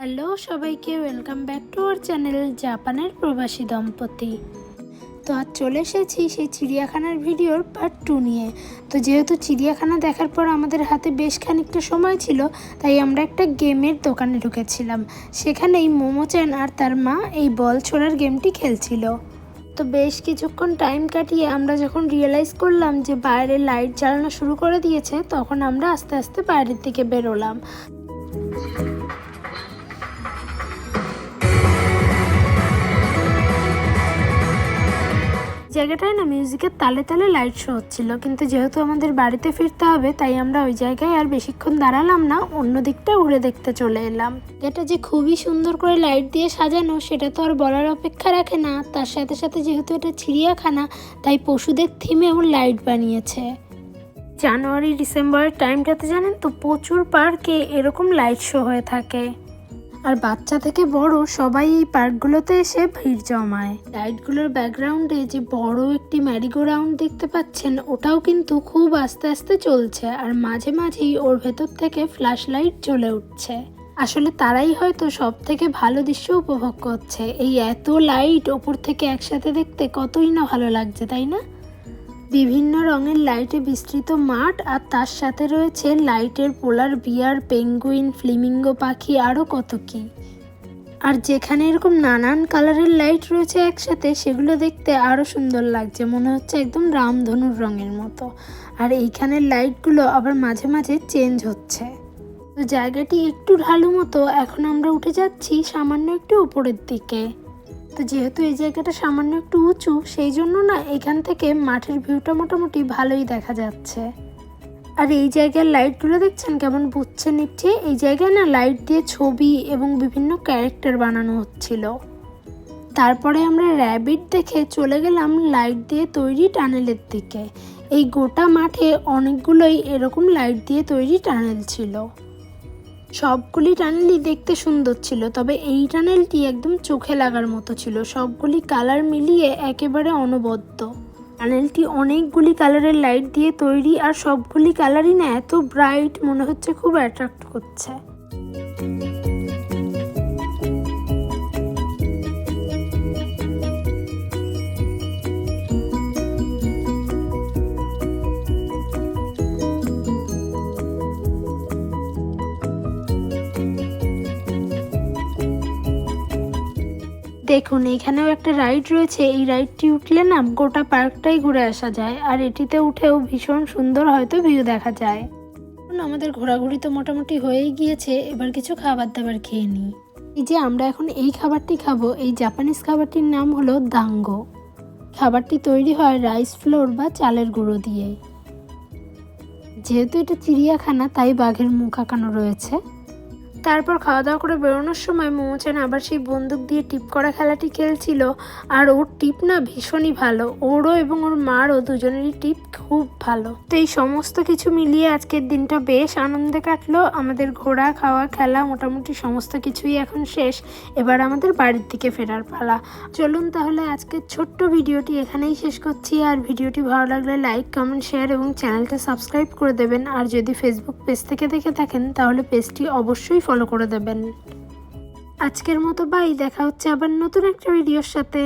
Hello সবাইকে, welcome back to our channel জাপানের প্রবাসী দম্পতি। তো আজ চলে এসেছি সেই চিড়িয়াখানার ভিডিওর পার্ট 2 নিয়ে। তো যেহেতু চিড়িয়াখানা দেখার পর আমাদের হাতে বেশ খানিকটা সময় ছিল, তাই আমরা একটা গেমের দোকানে ঢুকেছিলাম। সেখানেই মোমোচান আর তার মা এই বল ছোড়ার গেমটি খেলছিল। তো বেশ কিছুক্ষণ টাইম কাটিয়ে আমরা যখন রিয়েলাইজ করলাম যে বাইরে লাইট জ্বালানো শুরু করে দিয়েছে, তখন আমরা আস্তে আস্তে বাইরের দিকে বেরোলাম। জায়গাটায় না মিউজিকের তালে তালে লাইট শো হচ্ছিল, কিন্তু যেহেতু আমাদের বাড়িতে ফিরতে হবে তাই আমরা ওই জায়গায় আর বেশিক্ষণ দাঁড়ালাম না, অন্য দিকটা ঘুরে দেখতে চলে এলাম। এটা যে খুবই সুন্দর করে লাইট দিয়ে সাজানো সেটা তো আর বলার অপেক্ষা রাখে না। তার সাথে সাথে যেহেতু এটা চিড়িয়াখানা, তাই পশুদের থিমেও লাইট বানিয়েছে। জানুয়ারি ডিসেম্বরের টাইমটাতে জানেন তো প্রচুর পার্কে এরকম লাইট শো হয়ে থাকে, আর বাচ্চা থেকে বড় সবাই এই পার্কগুলোতে এসে ভিড় জমায়। লাইটগুলোর ব্যাকগ্রাউন্ডে যে বড় একটি ম্যারিগো রাউন্ড দেখতে পাচ্ছেন, ওটাও কিন্তু খুব আস্তে আস্তে চলছে, আর মাঝে মাঝেই ওর ভেতর থেকে ফ্ল্যাশ লাইট জ্বলে উঠছে। আসলে তারাই হয়তো সব থেকে ভালো দৃশ্য উপভোগ করছে। এই এত লাইট ওপর থেকে একসাথে দেখতে কতই না ভালো লাগছে, তাই না? বিভিন্ন রঙের লাইটে বিস্তৃত মাঠ, আর তার সাথে রয়েছে লাইটের পোলার বিয়ার, পেঙ্গুইন, ফ্লেমিঙ্গো পাখি, আরও কত কি। আর যেখানে এরকম নানান কালারের লাইট রয়েছে একসাথে, সেগুলো দেখতে আরও সুন্দর লাগছে, মনে হচ্ছে একদম রামধনুর রঙের মতো। আর এইখানের লাইটগুলো আবার মাঝে মাঝে চেঞ্জ হচ্ছে। তো জায়গাটি একটু ঢালু মতো। এখন আমরা উঠে যাচ্ছি সামান্য একটু উপরের দিকে। তো যেহেতু এই জায়গাটা সামান্য একটু উঁচু, সেই জন্য না এখান থেকে মাঠের ভিউটা মোটামুটি ভালোই দেখা যাচ্ছে। আর এই জায়গার লাইটগুলো দেখছেন কেমন বুঝছে নিচ্ছে। এই জায়গায় না লাইট দিয়ে ছবি এবং বিভিন্ন ক্যারেক্টার বানানো হচ্ছিল। তারপরে আমরা র্যাবিট দেখে চলে গেলাম লাইট দিয়ে তৈরি টানেলের দিকে। এই গোটা মাঠে অনেকগুলোই এরকম লাইট দিয়ে তৈরি টানেল ছিল। সবগুলি টানেলই দেখতে সুন্দর ছিল, তবে এই টানেলটি একদম চোখে লাগার মতো ছিল। সবগুলি কালার মিলিয়ে একেবারে অনবদ্য। টানেলটি অনেকগুলি কালারের লাইট দিয়ে তৈরি, আর সবগুলি কালারই না এত ব্রাইট, মনে হচ্ছে খুব অ্যাট্রাক্ট করছে। দেখুন এখানেও একটা রাইড রয়েছে। এই রাইডটি উঠলে না গোটা পার্কটাই ঘুরে আসা যায়, আর এটিতে উঠেও ভীষণ সুন্দর হয়তো ভিউ দেখা যায়। আমাদের ঘোরাঘুরি তো মোটামুটি হয়েই গিয়েছে, এবার কিছু খাবার দাবার খেয়ে নিই। এই যে আমরা এখন এই খাবারটি খাবো, এই জাপানিজ খাবারটির নাম হলো দাঙ্গো। খাবারটি তৈরি হয় রাইস ফ্লোর বা চালের গুঁড়ো দিয়ে। যেহেতু এটা চিড়িয়াখানা, তাই বাঘের মুখ আঁকানো রয়েছে। তারপর খাওয়া দাওয়া করে বেরোনোর সময় মোমোচান আবার সেই বন্দুক দিয়ে টিপ করা খেলাটি খেলছিল, আর ওর টিপ না ভীষণই ভালো। ওরও এবং ওর মারও দুজনেরই টিপ খুব ভালো। তো এই সমস্ত কিছু মিলিয়ে আজকের দিনটা বেশ আনন্দে কাটলো। আমাদের ঘোরা, খাওয়া, খেলা মোটামুটি সমস্ত কিছুই এখন শেষ। এবার আমাদের বাড়ির দিকে ফেরার পালা। চলুন তাহলে আজকের ছোট্ট ভিডিওটি এখানেই শেষ করছি। আর ভিডিওটি ভালো লাগলে লাইক, কমেন্ট, শেয়ার এবং চ্যানেলটা সাবস্ক্রাইব করে দেবেন। আর যদি ফেসবুক পেজ থেকে দেখে থাকেন তাহলে পেজটি অবশ্যই ফলো করে দেবেন। আজকের মতো বাই, দেখা হচ্ছে আবার নতুন একটা ভিডিওর সাথে।